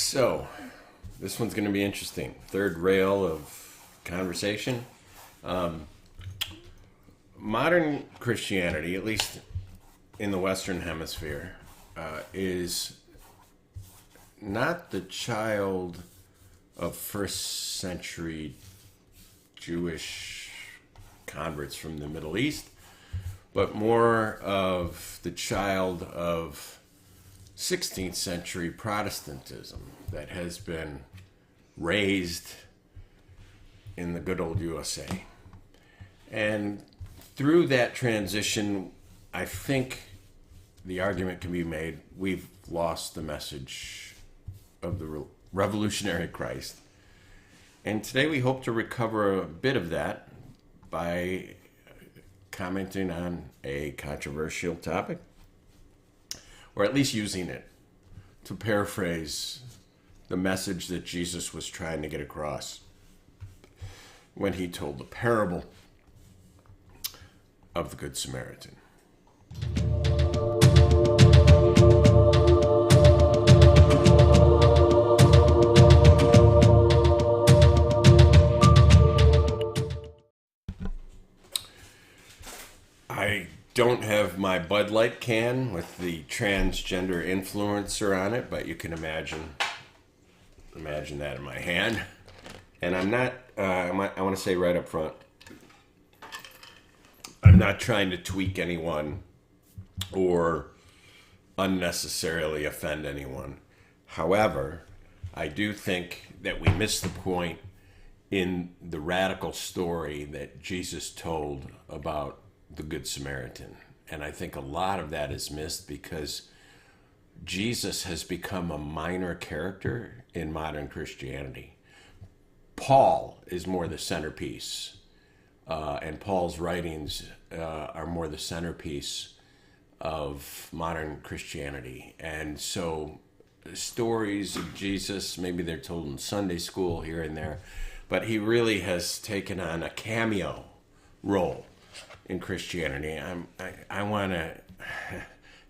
So, this one's going to be interesting. Third rail of conversation. Modern Christianity, at least in the Western Hemisphere, is not the child of first century Jewish converts from the Middle East, but more of the child of 16th century Protestantism that has been raised in the good old USA. And through that transition, I think the argument can be made we've lost the message of the revolutionary Christ. And today we hope to recover a bit of that by commenting on a controversial topic, or at least using it to paraphrase the message that Jesus was trying to get across when he told the parable of the Good Samaritan. I don't have my Bud Light can with the transgender influencer on it, but you can imagine that in my hand. And I'm not, I want to say right up front, I'm not trying to tweak anyone or unnecessarily offend anyone. However, I do think that we missed the point in the radical story that Jesus told about the Good Samaritan. And I think a lot of that is missed because Jesus has become a minor character in modern Christianity. Paul is more the centerpiece, and Paul's writings are more the centerpiece of modern Christianity. And so stories of Jesus, maybe they're told in Sunday school here and there, but he really has taken on a cameo role in Christianity. I want to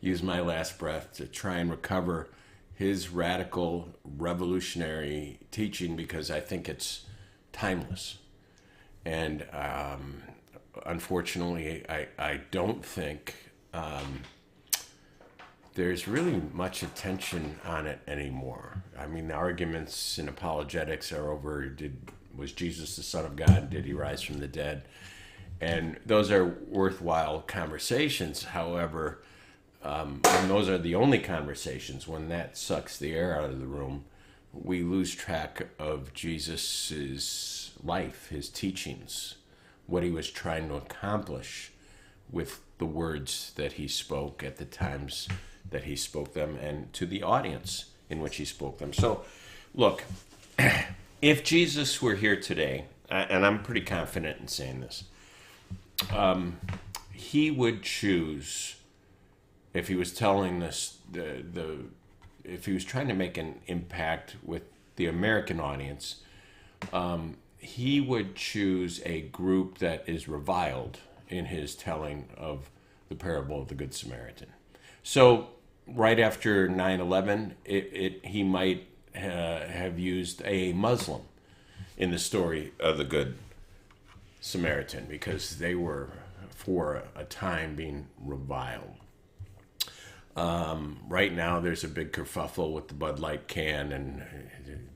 use my last breath to try and recover his radical, revolutionary teaching because I think it's timeless. And unfortunately, I don't think there's really much attention on it anymore. I mean, the arguments in apologetics are over, was Jesus the Son of God? Did he rise from the dead? And those are worthwhile conversations. However, when those are the only conversations, when that sucks the air out of the room, we lose track of Jesus's life, his teachings, what he was trying to accomplish with the words that he spoke at the times that he spoke them and to the audience in which he spoke them. So, look, if Jesus were here today, and I'm pretty confident in saying this, he would choose, if he was telling this, if he was trying to make an impact with the American audience, he would choose a group that is reviled in his telling of the parable of the Good Samaritan. So right after 9/11, he might have used a Muslim in the story of the Good Samaritan because they were for a time being reviled. Right now there's a big kerfuffle with the Bud Light can and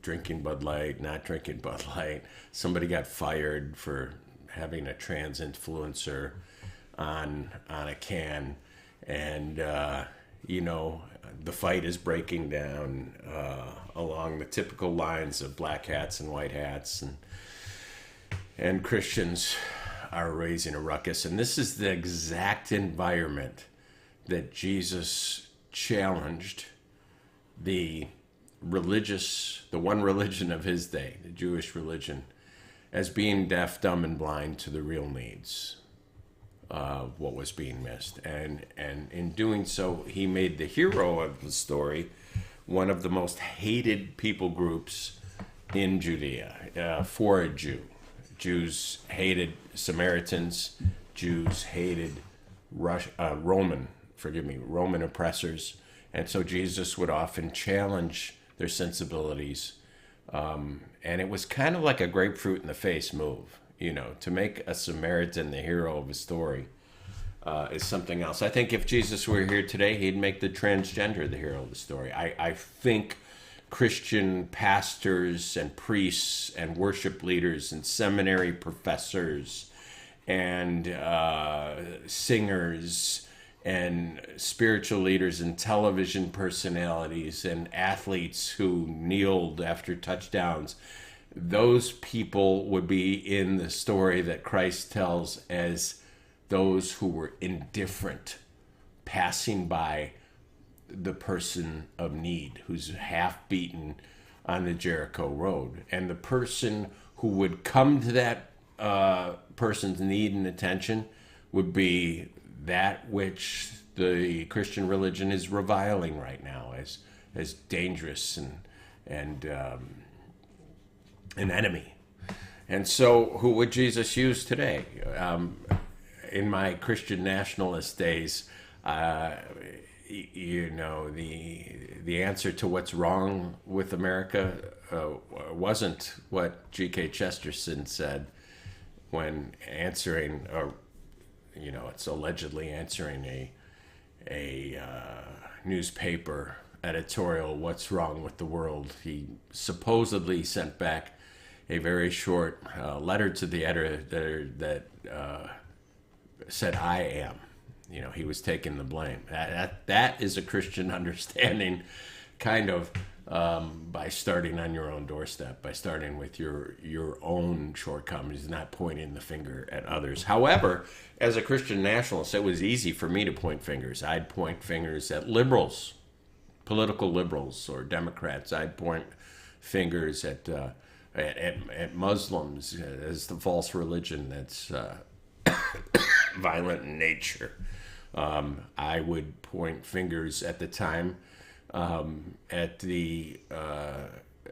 drinking Bud Light, not drinking Bud Light. Somebody got fired for having a trans influencer on a can, and the fight is breaking down along the typical lines of black hats and white hats, and Christians are raising a ruckus. And this is the exact environment that Jesus challenged the one religion of his day, the Jewish religion, as being deaf, dumb, and blind to the real needs of what was being missed. And in doing so, he made the hero of the story one of the most hated people groups in Judea for a Jew. Jews hated Samaritans. Jews hated Roman oppressors. And so Jesus would often challenge their sensibilities. And it was kind of like a grapefruit in the face move, to make a Samaritan the hero of a story is something else. I think if Jesus were here today, he'd make the transgender the hero of the story. I think Christian pastors and priests and worship leaders and seminary professors and singers and spiritual leaders and television personalities and athletes who kneeled after touchdowns, those people would be in the story that Christ tells as those who were indifferent, passing by the person of need who's half beaten on the Jericho road. And the person who would come to that person's need and attention would be that which the Christian religion is reviling right now as dangerous and an enemy. And so who would Jesus use today? In my Christian nationalist days, the answer to what's wrong with America wasn't what G.K. Chesterton said when answering, it's allegedly answering a newspaper editorial, "What's wrong with the world?" He supposedly sent back a very short letter to the editor that said, "I am." He was taking the blame. That is a Christian understanding, kind of, by starting on your own doorstep, by starting with your own shortcomings, not pointing the finger at others. However, as a Christian nationalist, it was easy for me to point fingers. I'd point fingers at liberals, political liberals or Democrats. I'd point fingers at Muslims as the false religion that's violent in nature. I would point fingers at the time at the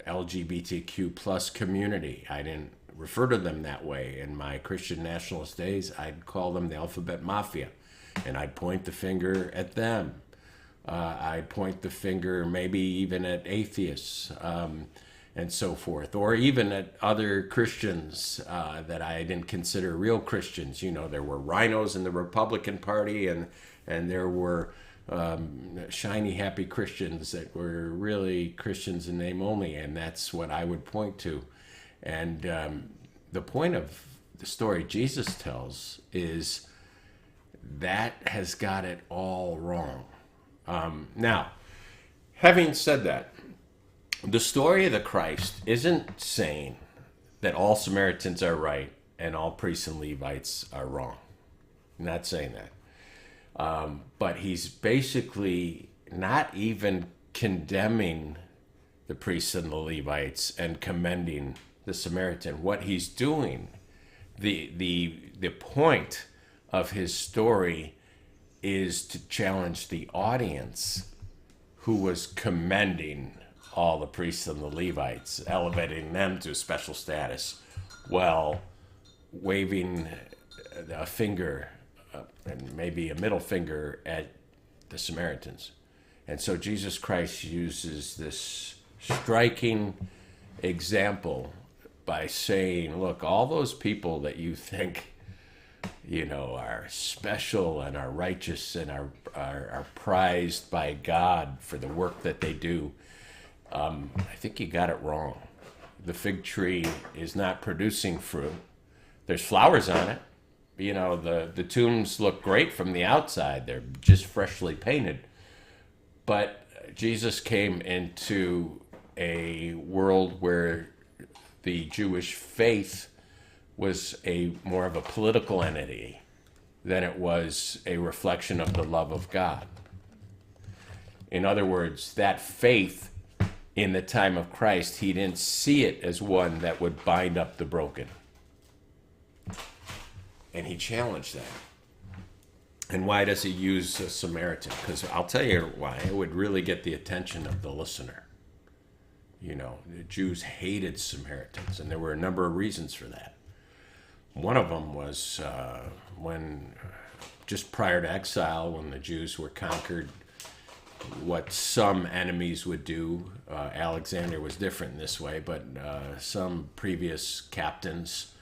LGBTQ plus community. I didn't refer to them that way. In my Christian nationalist days, I'd call them the alphabet mafia, and I'd point the finger at them. I'd point the finger maybe even at atheists and so forth, or even at other Christians that I didn't consider real Christians. There were rhinos in the Republican Party, and there were shiny, happy Christians that were really Christians in name only, and that's what I would point to. And the point of the story Jesus tells is that has got it all wrong. Now, having said that, the story of the Christ isn't saying that all Samaritans are right and all priests and Levites are wrong. I'm not saying that. But he's basically not even condemning the priests and the Levites and commending the Samaritan. What he's doing, the point of his story is to challenge the audience who was commending all the priests and the Levites, elevating them to special status, while waving a finger and maybe a middle finger at the Samaritans. And so Jesus Christ uses this striking example by saying, look, all those people that you think, are special and are righteous and are prized by God for the work that they do, I think you got it wrong. The fig tree is not producing fruit. There's flowers on it. The tombs look great from the outside. They're just freshly painted. But Jesus came into a world where the Jewish faith was more of a political entity than it was a reflection of the love of God. In other words, that faith in the time of Christ, he didn't see it as one that would bind up the broken. And he challenged that. And why does he use a Samaritan? Because I'll tell you why. It would really get the attention of the listener. The Jews hated Samaritans, and there were a number of reasons for that. One of them was when, just prior to exile, when the Jews were conquered what some enemies would do. Alexander was different in this way, but some previous captains,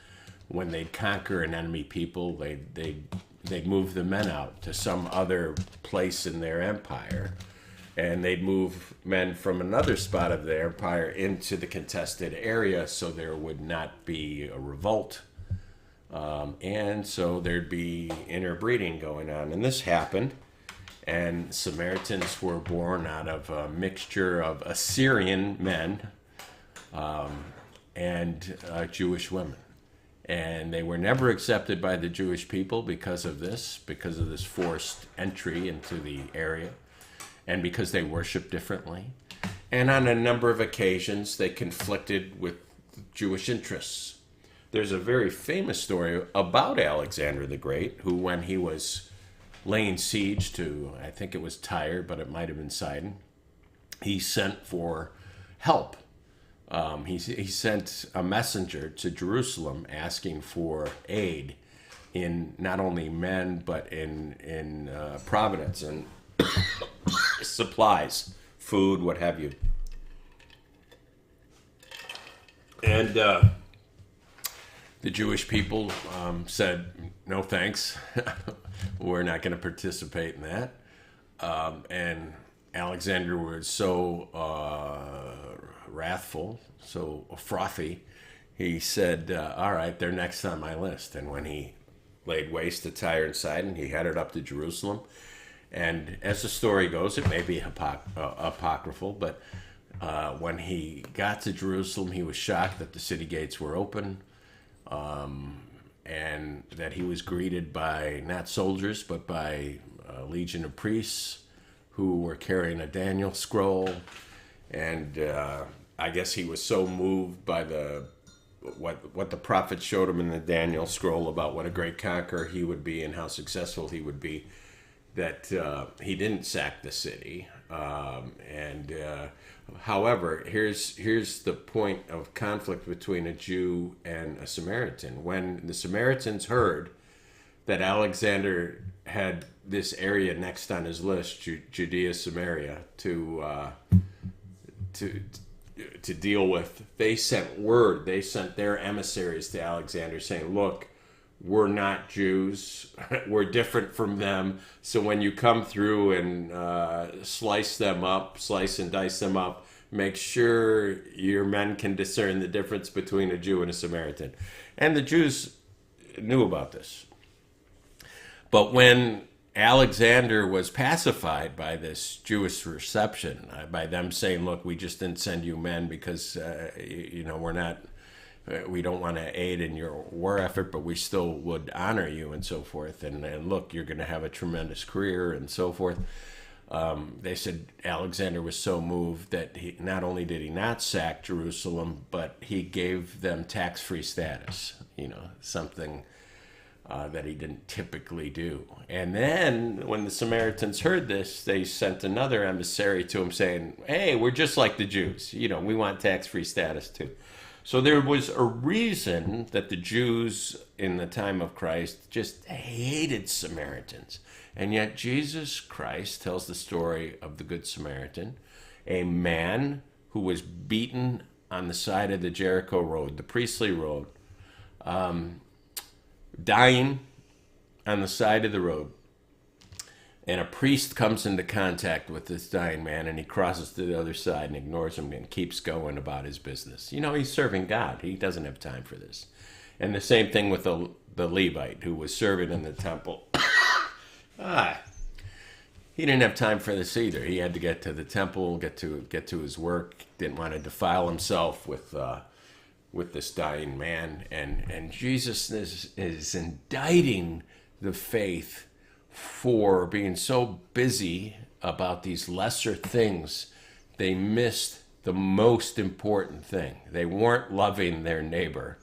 when they'd conquer an enemy people, they'd move the men out to some other place in their empire, and they'd move men from another spot of the empire into the contested area so there would not be a revolt. And so there'd be interbreeding going on. And this happened, and Samaritans were born out of a mixture of Assyrian men and Jewish women. And they were never accepted by the Jewish people because of this forced entry into the area, and because they worshiped differently. And on a number of occasions, they conflicted with Jewish interests. There's a very famous story about Alexander the Great, who, when he was laying siege to, I think it was Tyre, but it might have been Sidon, he sent for help. He sent a messenger to Jerusalem asking for aid in not only men, but in providence and supplies, food, what have you. And the Jewish people said, no thanks, we're not going to participate in that. And Alexander was so wrathful, so frothy, he said, all right, they're next on my list. And when he laid waste to Tyre and Sidon, he headed up to Jerusalem. And as the story goes, it may be apocryphal, but when he got to Jerusalem, he was shocked that the city gates were open, and that he was greeted by not soldiers, but by a legion of priests who were carrying a Daniel scroll. And I guess he was so moved by what the prophet showed him in the Daniel scroll about what a great conqueror he would be and how successful he would be, that he didn't sack the city. However, here's the point of conflict between a Jew and a Samaritan. When the Samaritans heard that Alexander had this area next on his list, Judea, Samaria, to deal with, they sent word. They sent their emissaries to Alexander saying, look, we're not Jews. We're different from them. So when you come through and slice and dice them up, make sure your men can discern the difference between a Jew and a Samaritan. And the Jews knew about this. But when Alexander was pacified by this Jewish reception, by them saying, look, we just didn't send you men because, we don't want to aid in your war effort, but we still would honor you and so forth. And look, you're going to have a tremendous career and so forth. They said Alexander was so moved that he not only did he not sack Jerusalem, but he gave them tax-free status, something that he didn't typically do. And then when the Samaritans heard this, they sent another emissary to him saying, hey, we're just like the Jews. We want tax-free status too. So there was a reason that the Jews in the time of Christ just hated Samaritans. And yet Jesus Christ tells the story of the Good Samaritan, a man who was beaten on the side of the Jericho road, the priestly road, dying on the side of the road. And a priest comes into contact with this dying man, and he crosses to the other side and ignores him and keeps going about his business. He's serving God. He doesn't have time for this. And the same thing with the Levite who was serving in the temple. He didn't have time for this either. He had to get to the temple, get to his work. Didn't want to defile himself with this dying man. And Jesus is indicting the faith for being so busy about these lesser things, they missed the most important thing. They weren't loving their neighbor.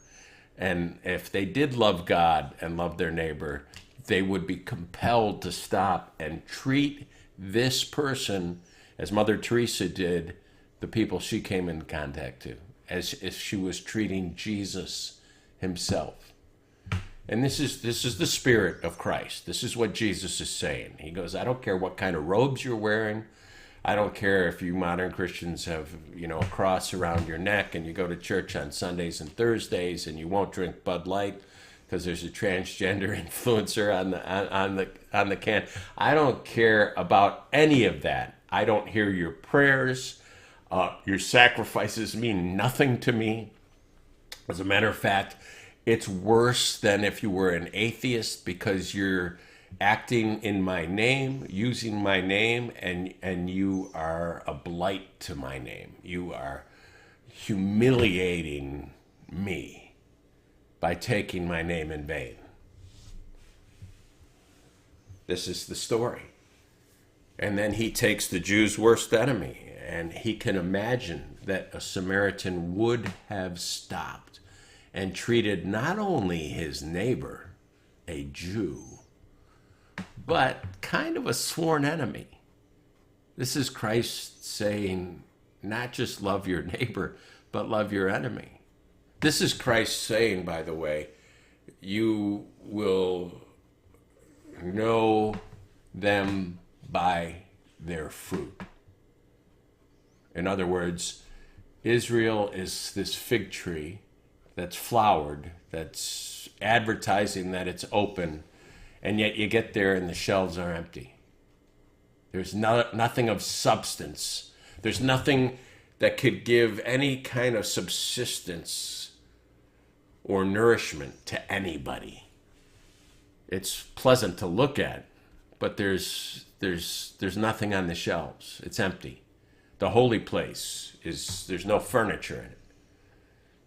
And if they did love God and love their neighbor, they would be compelled to stop and treat this person as Mother Teresa did the people she came in contact to, as if she was treating Jesus himself. And this is the spirit of Christ. This is what Jesus is saying. He goes, I don't care what kind of robes you're wearing. I don't care if you modern Christians have, a cross around your neck and you go to church on Sundays and Thursdays and you won't drink Bud Light because there's a transgender influencer on the can. I don't care about any of that. I don't hear your prayers. Your sacrifices mean nothing to me. As a matter of fact, it's worse than if you were an atheist because you're acting in my name, using my name, and you are a blight to my name. You are humiliating me by taking my name in vain. This is the story. And then he takes the Jews' worst enemy, and he can imagine that a Samaritan would have stopped and treated not only his neighbor, a Jew, but kind of a sworn enemy. This is Christ saying, not just love your neighbor, but love your enemy. This is Christ saying, by the way, you will know them by their fruit. In other words, Israel is this fig tree that's flowered, that's advertising that it's open, and yet you get there and the shelves are empty. There's nothing of substance. There's nothing that could give any kind of subsistence or nourishment to anybody. It's pleasant to look at, but there's nothing on the shelves. It's empty. The holy place there's no furniture in it.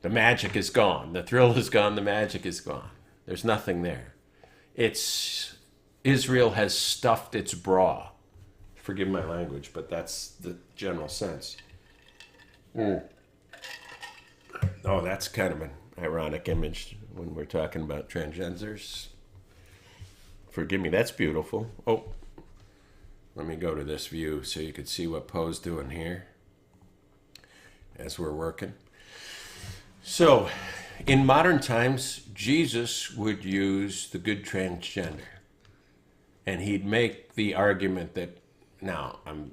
The magic is gone. The thrill is gone. The magic is gone. There's nothing there. Israel has stuffed its bra. Forgive my language, but that's the general sense. Oh, that's kind of an ironic image when we're talking about transgenders. Forgive me, that's beautiful. Oh, let me go to this view so you could see what Poe's doing here as we're working. So, in modern times, Jesus would use the good transgender. And he'd make the argument that, now I'm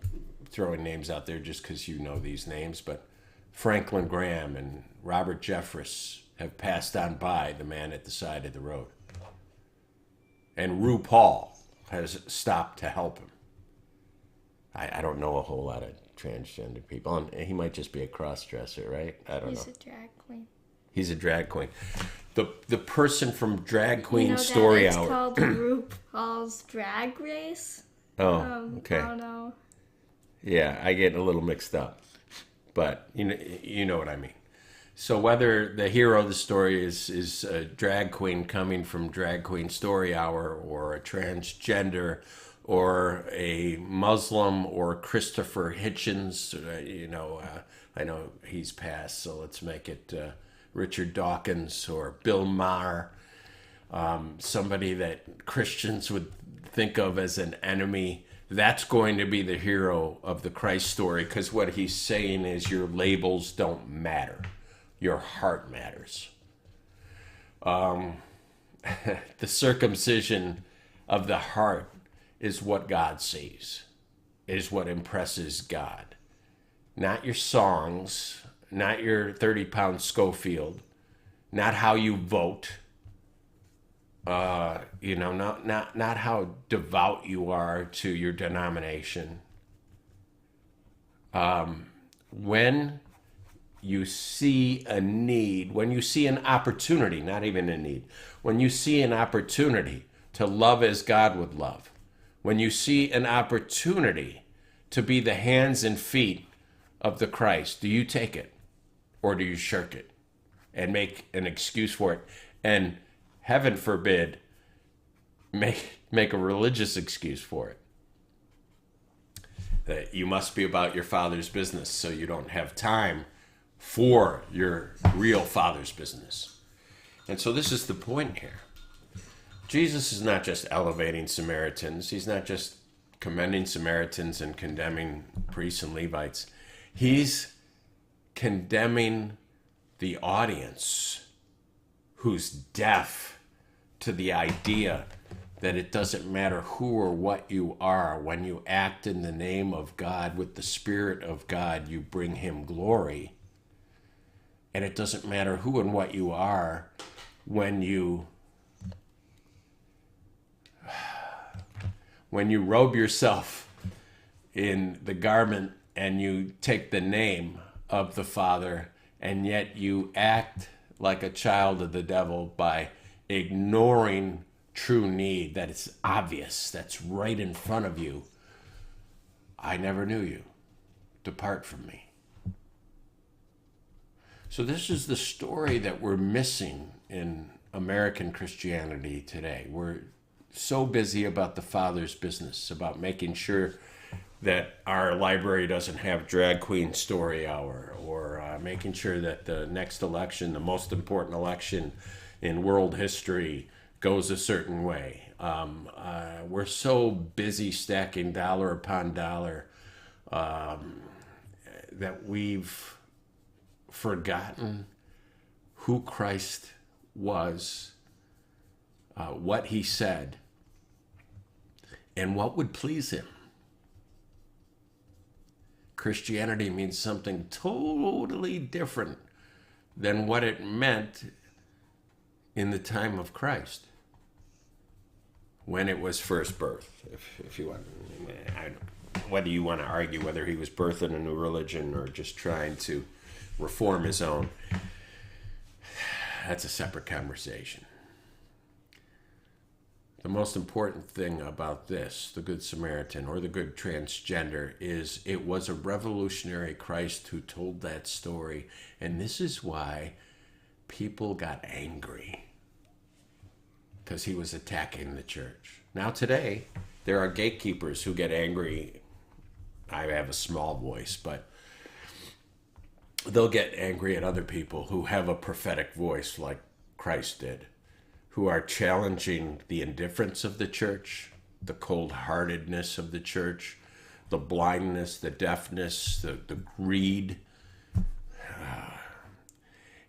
throwing names out there just because you know these names, but Franklin Graham and Robert Jeffress have passed on by the man at the side of the road. And RuPaul has stopped to help him. I don't know a whole lot of transgender people. And he might just be a cross-dresser, right? I don't know. He's a drag queen. He's a drag queen. The person from Drag Queen Story Hour. It's called RuPaul's Drag Race. Oh, okay. I don't know. Yeah, I get a little mixed up, but you know what I mean. So whether the hero of the story is a drag queen coming from Drag Queen Story Hour, or a transgender, or a Muslim, or Christopher Hitchens, I know he's passed, so let's make it Richard Dawkins or Bill Maher, somebody that Christians would think of as an enemy. That's going to be the hero of the Christ story, because what he's saying is your labels don't matter. Your heart matters. The circumcision of the heart is what God sees, is what impresses God. Not your songs, not your 30-pound Schofield, not how you vote, not how devout you are to your denomination. When you see a need, when you see an opportunity, not even a need, when you see an opportunity to love as God would love, when you see an opportunity to be the hands and feet of the Christ, do you take it or do you shirk it and make an excuse for it? And heaven forbid, make a religious excuse for it. That you must be about your Father's business, so you don't have time for your real Father's business. And so this is the point here. Jesus is not just elevating Samaritans. He's not just commending Samaritans and condemning priests and Levites. He's condemning the audience who's deaf to the idea that it doesn't matter who or what you are. When you act in the name of God with the Spirit of God, you bring him glory. And it doesn't matter who and what you are when you robe yourself in the garment and you take the name of the Father, and yet you act like a child of the devil by ignoring true need that is obvious, that's right in front of you. I never knew you. Depart from me. So this is the story that we're missing in American Christianity today. We're so busy about the Father's business, about making sure that our library doesn't have drag queen story hour, or making sure that the next election, the most important election in world history, goes a certain way. We're so busy stacking dollar upon dollar that we've forgotten who Christ was, what he said, and what would please him. Christianity means something totally different than what it meant in the time of Christ, when it was first birthed. If you want, whether you want to argue whether he was birthing a new religion or just trying to reform his own, that's a separate conversation. The most important thing about this, the Good Samaritan or the Good Transgender, is it was a revolutionary Christ who told that story. And this is why people got angry, because he was attacking the church. Now today, there are gatekeepers who get angry. I have a small voice, but they'll get angry at other people who have a prophetic voice like Christ did, who are challenging the indifference of the church, the cold-heartedness of the church, the blindness, the deafness, the greed.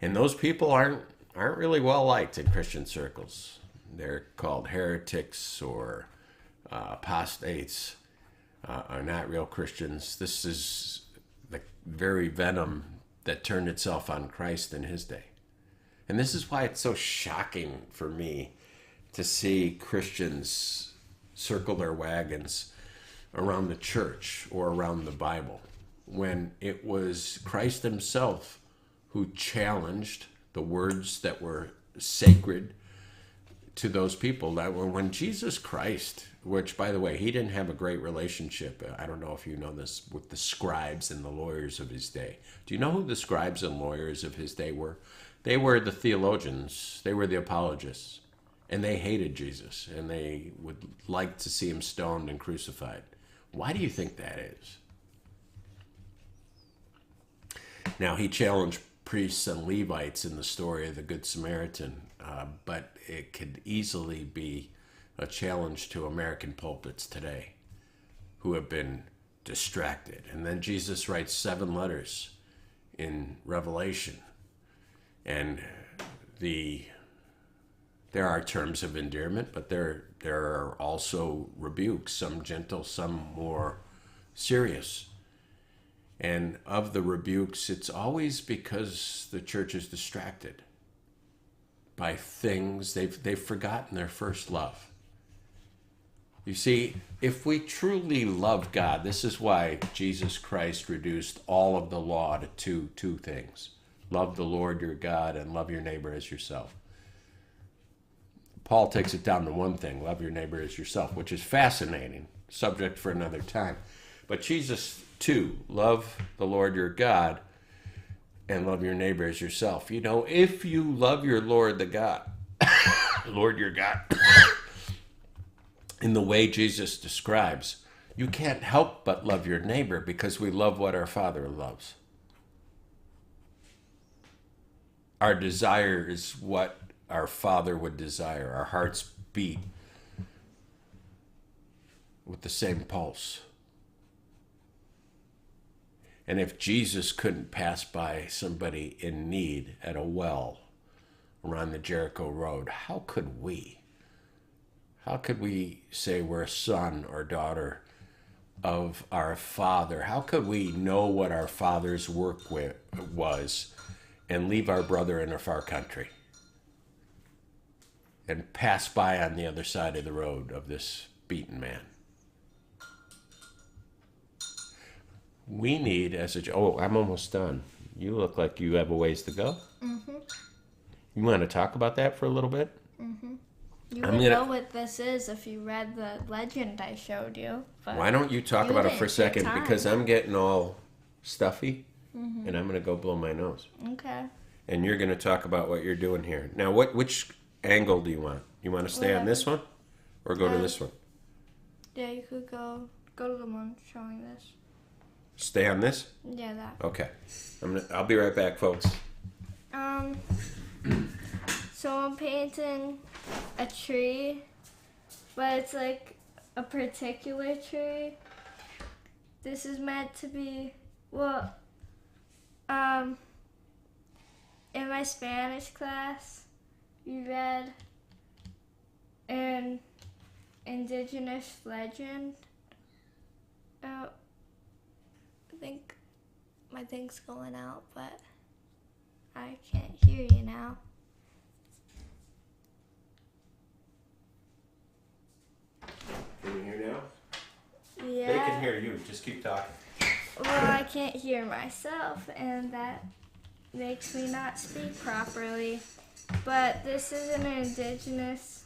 And those people aren't really well liked in Christian circles. They're called heretics or apostates, are not real Christians. This is the very venom that turned itself on Christ in his day. And this is why it's so shocking for me to see Christians circle their wagons around the church or around the Bible, when it was Christ himself who challenged the words that were sacred to those people. That when Jesus Christ, which, by the way, he didn't have a great relationship, I don't know if you know this, with the scribes and the lawyers of his day. Do you know who the scribes and lawyers of his day were? They were the theologians. They were the apologists. And they hated Jesus, and they would like to see him stoned and crucified. Why do you think that is? Now, he challenged priests and Levites in the story of the Good Samaritan, but it could easily be a challenge to American pulpits today who have been distracted. And then Jesus writes 7 letters in Revelation, and there are terms of endearment, but there are also rebukes, some gentle, some more serious. And of the rebukes, it's always because the church is distracted by things. They've forgotten their first love. You see, if we truly love God, this is why Jesus Christ reduced all of the law to two things. Love the Lord your God and love your neighbor as yourself. Paul takes it down to one thing: love your neighbor as yourself, which is fascinating, subject for another time. But Jesus, too, love the Lord your God and love your neighbor as yourself. You know, if you love your Lord the God, Lord your God, in the way Jesus describes, you can't help but love your neighbor, because we love what our Father loves. Our desire is what our Father would desire. Our hearts beat with the same pulse. And if Jesus couldn't pass by somebody in need at a well around the Jericho Road, how could we? How could we say we're a son or daughter of our Father? How could we know what our Father's work was and leave our brother in a far country and pass by on the other side of the road of this beaten man? We need, I'm almost done. You look like you have a ways to go. Mm-hmm. You want to talk about that for a little bit? Mm-hmm. You would know what this is if you read the legend I showed you. But why don't you talk about it for a second? Because I'm getting all stuffy, and I'm going to go blow my nose. Okay. And you're going to talk about what you're doing here. Now, which angle do you want? You want to stay on this one, or go to this one? Yeah, you could go to the one showing this. Stay on this? Yeah, that. Okay. I'll be right back, folks. So I'm painting a tree, but it's like a particular tree. This is meant to be, in my Spanish class, we read an indigenous legend. I think my thing's going out, but I can't hear you now. Can you hear now? Yeah. They can hear you. Just keep talking. Well, I can't hear myself, and that makes me not speak properly. But this is an indigenous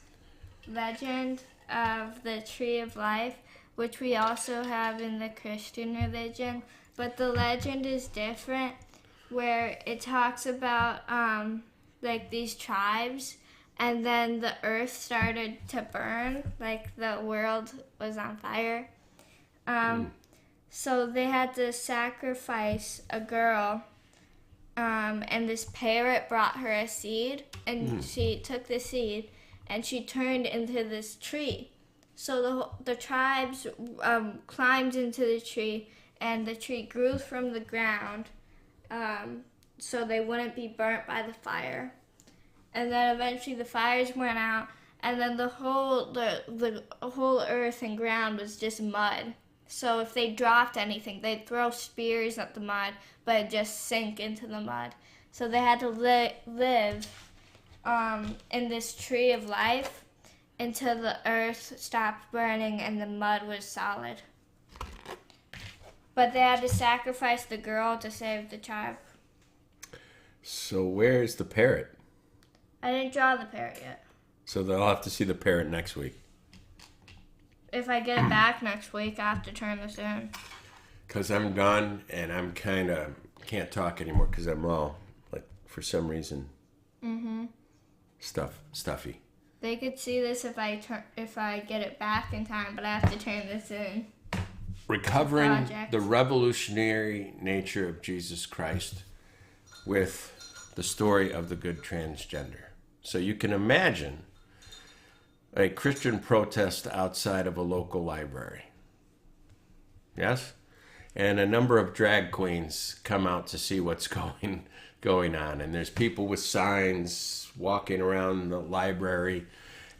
legend of the Tree of Life, which we also have in the Christian religion. But the legend is different, where it talks about like these tribes, and then the earth started to burn, like the world was on fire. So they had to sacrifice a girl, and this parrot brought her a seed, and she took the seed, and she turned into this tree. So the tribes climbed into the tree, and the tree grew from the ground, so they wouldn't be burnt by the fire. And then eventually the fires went out, and then the whole earth and ground was just mud. So if they dropped anything, they'd throw spears at the mud, but it'd just sink into the mud. So they had to live in this tree of life until the earth stopped burning and the mud was solid. But they had to sacrifice the girl to save the tribe. So where's the parrot? I didn't draw the parrot yet. So they'll have to see the parrot next week. If I get it back next week, I have to turn this in. Because I'm gone and I'm kind of can't talk anymore because I'm all, like, for some reason, stuffy. They could see this if I get it back in time, but I have to turn this in. Recovering the revolutionary nature of Jesus Christ with the story of the Good Transgender. So you can imagine a Christian protest outside of a local library. Yes? And a number of drag queens come out to see what's going on. And there's people with signs walking around the library.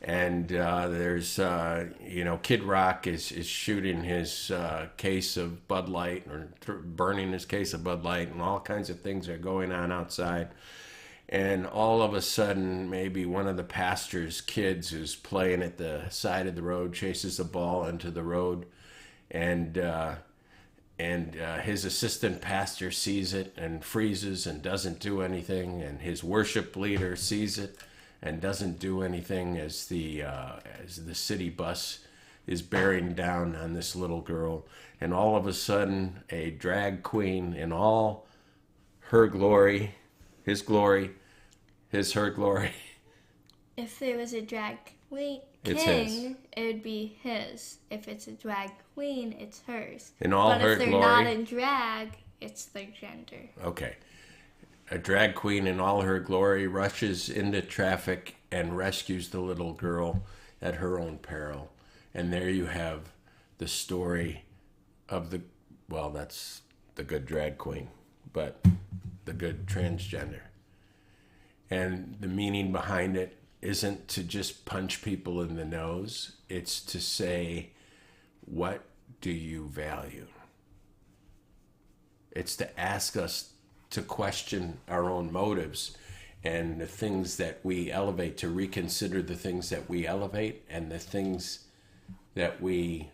And there's, Kid Rock is shooting his case of Bud Light or burning his case of Bud Light. And all kinds of things are going on outside. And all of a sudden, maybe one of the pastor's kids who's playing at the side of the road chases a ball into the road. And his assistant pastor sees it and freezes and doesn't do anything. And his worship leader sees it and doesn't do anything as the city bus is bearing down on this little girl. And all of a sudden, a drag queen in all her glory, her glory. If there was a drag king, it would be his. If it's a drag queen, it's hers. In all her glory. But if they're not in drag, it's their gender. Okay. A drag queen in all her glory rushes into traffic and rescues the little girl at her own peril. And there you have the story of that's the good drag queen, but the good transgender. And the meaning behind it isn't to just punch people in the nose. It's to say, what do you value? It's to ask us to question our own motives and the things that we elevate, to reconsider the things that we elevate and the things that we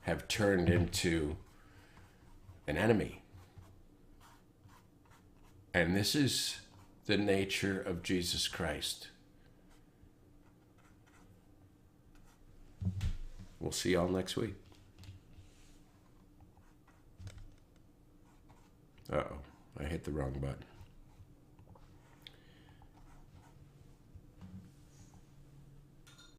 have turned into an enemy. And this is the nature of Jesus Christ. We'll see y'all next week. Uh-oh, I hit the wrong button.